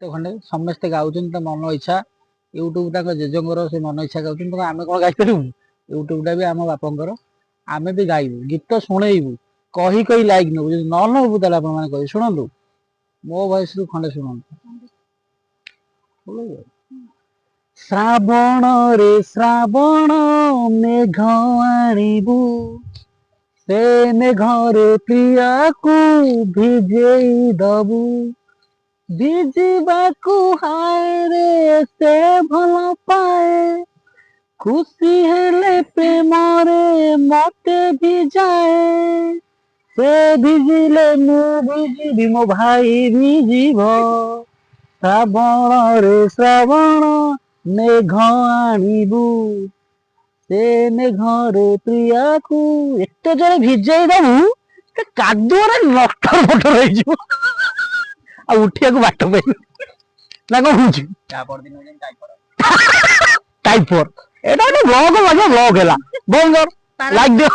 तो खंडे समस्ते गाउछन त मन इच्छा यूट्यूब ताको जेजंगर से मन इच्छा गाउछन तो आमे कोन गाइ करू यूट्यूब टा भी आम बापंकर आमे भी गाइबू गीत शुणेबू कही कही लाइक नबू न नबू ताले आपण माने कहि शुणंतु मो वॉइस रु खंडे शुणंतु श्रावण रे श्रावण मेघ आनिबू से मेघरे प्रिया को भिजेई दबू भिजिबाकू हाय रे से भल पाए खुशी हेले प्रेम रे मते भिजाए से भिजिले मु भिजिबी मो भाई भिजिब श्रावण रे श्रावण मेघ आनिबू से मेघरे प्रिया को एत जोरे भिजेई दबू कादुअरे लटर फटर हो उठिया को बाट पे ना कौन हूँ टाइपर एटा ब्लॉग ब्लॉग है बोल लाइक दियो